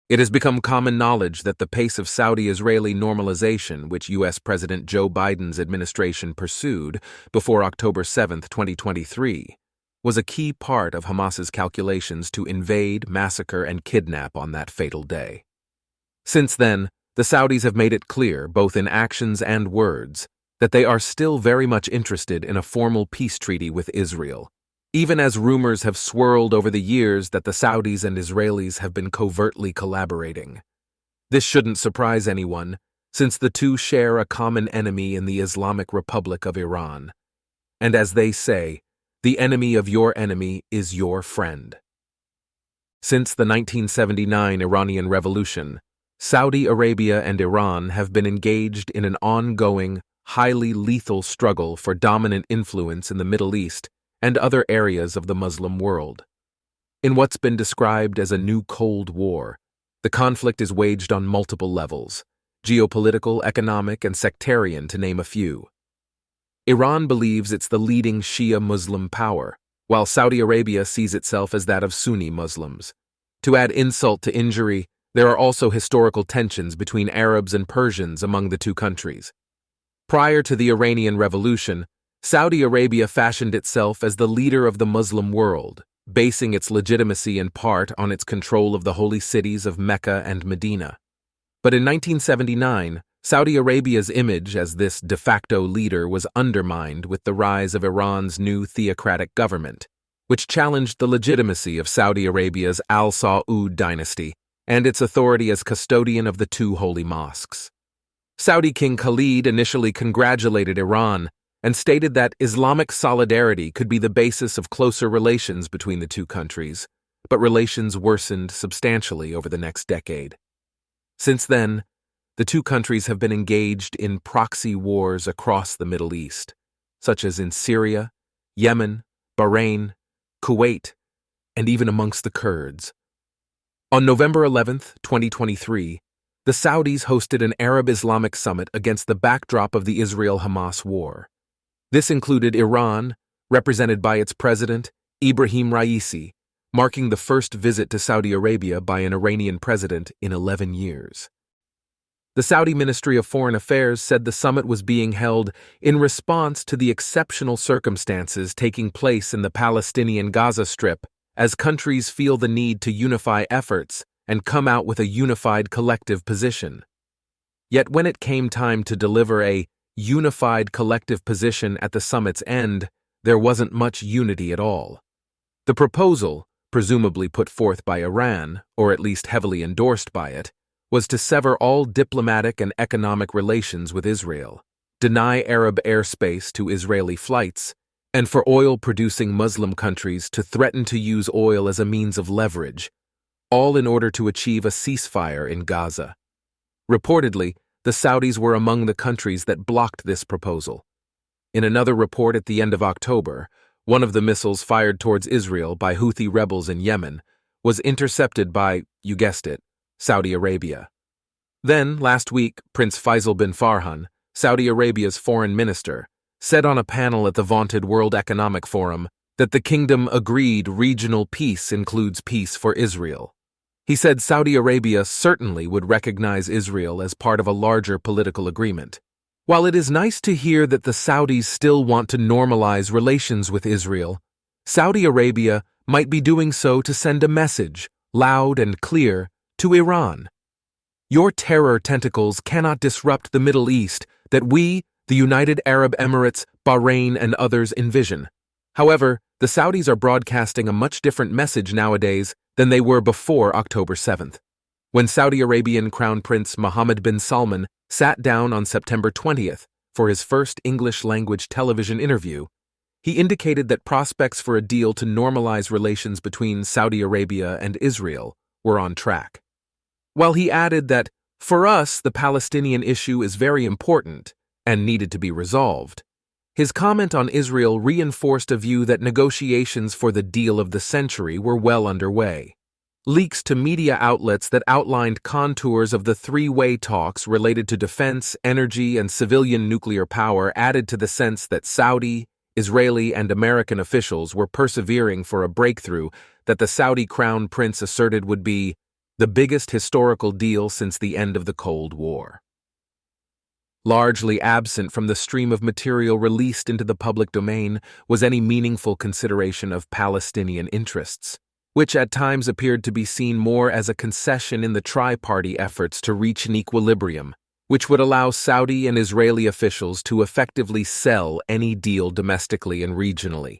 It has become common knowledge that the pace of Saudi-Israeli normalization, which U.S. President Joe Biden's administration pursued before October 7, 2023, was a key part of Hamas's calculations to invade, massacre, and kidnap on that fatal day. Since then, the Saudis have made it clear, both in actions and words, that they are still very much interested in a formal peace treaty with Israel, even as rumors have swirled over the years that the Saudis and Israelis have been covertly collaborating. This shouldn't surprise anyone, since the two share a common enemy in the Islamic Republic of Iran. And as they say, the enemy of your enemy is your friend. Since the 1979 Iranian Revolution, Saudi Arabia and Iran have been engaged in an ongoing, highly lethal struggle for dominant influence in the Middle East and other areas of the Muslim world. In what's been described as a new Cold War, the conflict is waged on multiple levels: geopolitical, economic, and sectarian, to name a few. Iran believes it's the leading Shia Muslim power, while Saudi Arabia sees itself as that of Sunni Muslims. To add insult to injury, there are also historical tensions between Arabs and Persians among the two countries. Prior to the Iranian Revolution, Saudi Arabia fashioned itself as the leader of the Muslim world, basing its legitimacy in part on its control of the holy cities of Mecca and Medina. But in 1979, Saudi Arabia's image as this de facto leader was undermined with the rise of Iran's new theocratic government, which challenged the legitimacy of Saudi Arabia's Al Saud dynasty and its authority as custodian of the two holy mosques. Saudi King Khalid initially congratulated Iran and stated that Islamic solidarity could be the basis of closer relations between the two countries, but relations worsened substantially over the next decade. Since then, the two countries have been engaged in proxy wars across the Middle East, such as in Syria, Yemen, Bahrain, Kuwait, and even amongst the Kurds. On November 11, 2023, the Saudis hosted an Arab-Islamic summit against the backdrop of the Israel-Hamas war. This included Iran, represented by its president, Ibrahim Raisi, marking the first visit to Saudi Arabia by an Iranian president in 11 years. The Saudi Ministry of Foreign Affairs said the summit was being held in response to the exceptional circumstances taking place in the Palestinian Gaza Strip, as countries feel the need to unify efforts and come out with a unified collective position. Yet when it came time to deliver a unified collective position at the summit's end, there wasn't much unity at all. The proposal, presumably put forth by Iran, or at least heavily endorsed by it, was to sever all diplomatic and economic relations with Israel, deny Arab airspace to Israeli flights, and for oil-producing Muslim countries to threaten to use oil as a means of leverage, all in order to achieve a ceasefire in Gaza. Reportedly, the Saudis were among the countries that blocked this proposal. In another report at the end of October, one of the missiles fired towards Israel by Houthi rebels in Yemen was intercepted by, you guessed it, Saudi Arabia. Then, last week, Prince Faisal bin Farhan, Saudi Arabia's foreign minister, said on a panel at the vaunted World Economic Forum that the kingdom agreed regional peace includes peace for Israel. He said Saudi Arabia certainly would recognize Israel as part of a larger political agreement. While it is nice to hear that the Saudis still want to normalize relations with Israel, Saudi Arabia might be doing so to send a message, loud and clear, to Iran. Your terror tentacles cannot disrupt the Middle East that we, the United Arab Emirates, Bahrain, and others envision. However, the Saudis are broadcasting a much different message nowadays than they were before October 7th. When Saudi Arabian Crown Prince Mohammed bin Salman sat down on September 20th for his first English-language television interview, he indicated that prospects for a deal to normalize relations between Saudi Arabia and Israel were on track. While he added that, for us, the Palestinian issue is very important and needed to be resolved, his comment on Israel reinforced a view that negotiations for the deal of the century were well underway. Leaks to media outlets that outlined contours of the three-way talks related to defense, energy, and civilian nuclear power added to the sense that Saudi, Israeli, and American officials were persevering for a breakthrough that the Saudi crown prince asserted would be the biggest historical deal since the end of the Cold War. Largely absent from the stream of material released into the public domain was any meaningful consideration of Palestinian interests, which at times appeared to be seen more as a concession in the tri-party efforts to reach an equilibrium, which would allow Saudi and Israeli officials to effectively sell any deal domestically and regionally.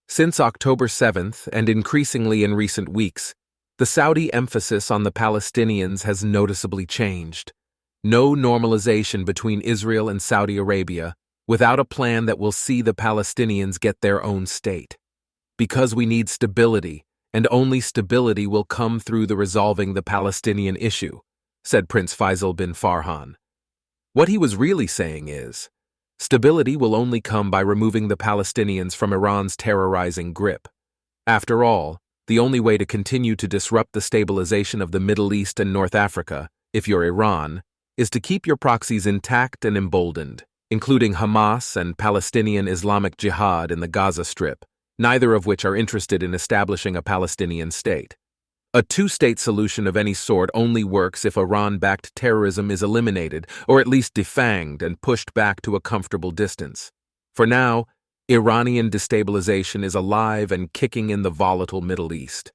Since October 7th, and increasingly in recent weeks, the Saudi emphasis on the Palestinians has noticeably changed. No normalization between Israel and Saudi Arabia without a plan that will see the Palestinians get their own state. Because we need stability, and only stability will come through the resolving the Palestinian issue, said Prince Faisal bin Farhan. What he was really saying is, stability will only come by removing the Palestinians from Iran's terrorizing grip. After all, the only way to continue to disrupt the stabilization of the Middle East and North Africa, if you're Iran, is to keep your proxies intact and emboldened, including Hamas and Palestinian Islamic Jihad in the Gaza Strip, neither of which are interested in establishing a Palestinian state. A two-state solution of any sort only works if Iran-backed terrorism is eliminated, or at least defanged and pushed back to a comfortable distance. For now, Iranian destabilization is alive and kicking in the volatile Middle East.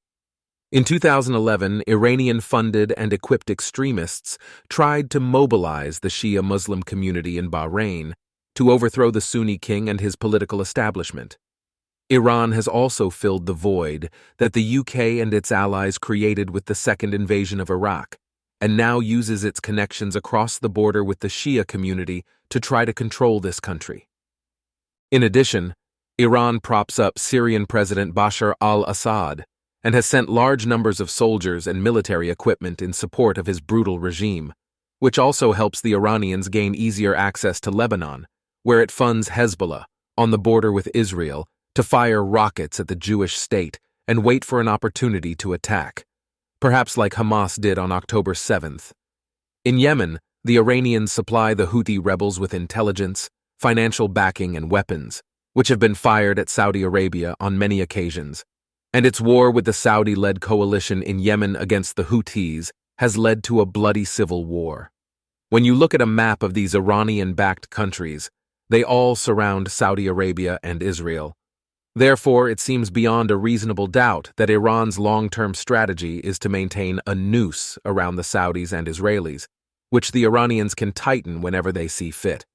In 2011, Iranian-funded and equipped extremists tried to mobilize the Shia Muslim community in Bahrain to overthrow the Sunni king and his political establishment. Iran has also filled the void that the UK and its allies created with the second invasion of Iraq, and now uses its connections across the border with the Shia community to try to control this country. In addition, Iran props up Syrian President Bashar al-Assad and has sent large numbers of soldiers and military equipment in support of his brutal regime, which also helps the Iranians gain easier access to Lebanon, where it funds Hezbollah, on the border with Israel, to fire rockets at the Jewish state and wait for an opportunity to attack, perhaps like Hamas did on October 7th. In Yemen, the Iranians supply the Houthi rebels with intelligence, financial backing, and weapons, which have been fired at Saudi Arabia on many occasions, and its war with the Saudi-led coalition in Yemen against the Houthis has led to a bloody civil war. When you look at a map of these Iranian-backed countries, they all surround Saudi Arabia and Israel. Therefore, it seems beyond a reasonable doubt that Iran's long-term strategy is to maintain a noose around the Saudis and Israelis, which the Iranians can tighten whenever they see fit.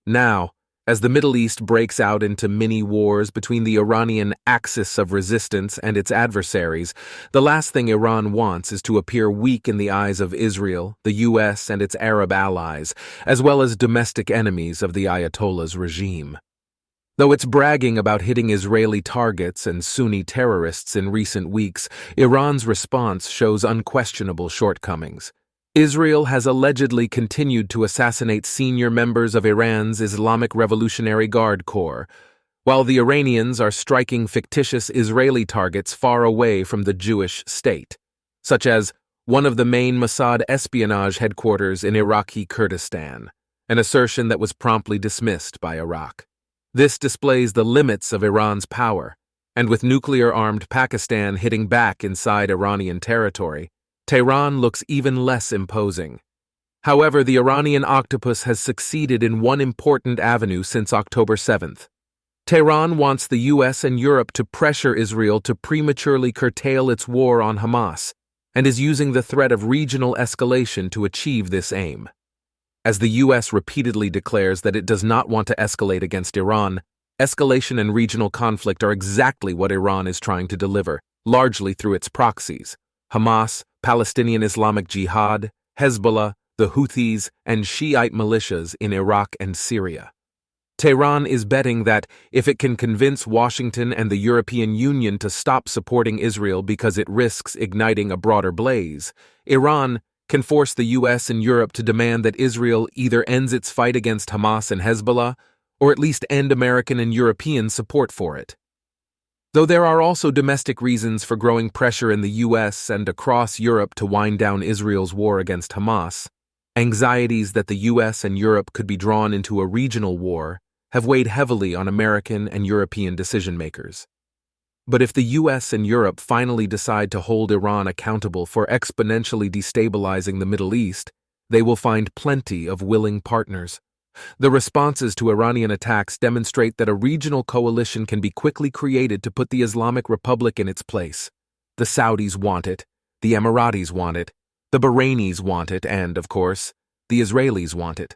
Now, as the Middle East breaks out into mini-wars between the Iranian axis of resistance and its adversaries, the last thing Iran wants is to appear weak in the eyes of Israel, the US, and its Arab allies, as well as domestic enemies of the Ayatollah's regime. Though it's bragging about hitting Israeli targets and Sunni terrorists in recent weeks, Iran's response shows unquestionable shortcomings. Israel has allegedly continued to assassinate senior members of Iran's Islamic Revolutionary Guard Corps, while the Iranians are striking fictitious Israeli targets far away from the Jewish state, such as one of the main Mossad espionage headquarters in Iraqi Kurdistan, an assertion that was promptly dismissed by Iraq. This displays the limits of Iran's power, and with nuclear-armed Pakistan hitting back inside Iranian territory, Tehran looks even less imposing. However, the Iranian octopus has succeeded in one important avenue since October 7th. Tehran wants the US and Europe to pressure Israel to prematurely curtail its war on Hamas, and is using the threat of regional escalation to achieve this aim. As the US repeatedly declares that it does not want to escalate against Iran, escalation and regional conflict are exactly what Iran is trying to deliver, largely through its proxies: Hamas, Palestinian Islamic Jihad, Hezbollah, the Houthis, and Shiite militias in Iraq and Syria. Tehran is betting that if it can convince Washington and the European Union to stop supporting Israel because it risks igniting a broader blaze, Iran can force the US and Europe to demand that Israel either ends its fight against Hamas and Hezbollah, or at least end American and European support for it. Though there are also domestic reasons for growing pressure in the US and across Europe to wind down Israel's war against Hamas, anxieties that the US and Europe could be drawn into a regional war have weighed heavily on American and European decision-makers. But if the US and Europe finally decide to hold Iran accountable for exponentially destabilizing the Middle East, they will find plenty of willing partners. The responses to Iranian attacks demonstrate that a regional coalition can be quickly created to put the Islamic Republic in its place. The Saudis want it, the Emiratis want it, the Bahrainis want it, and, of course, the Israelis want it.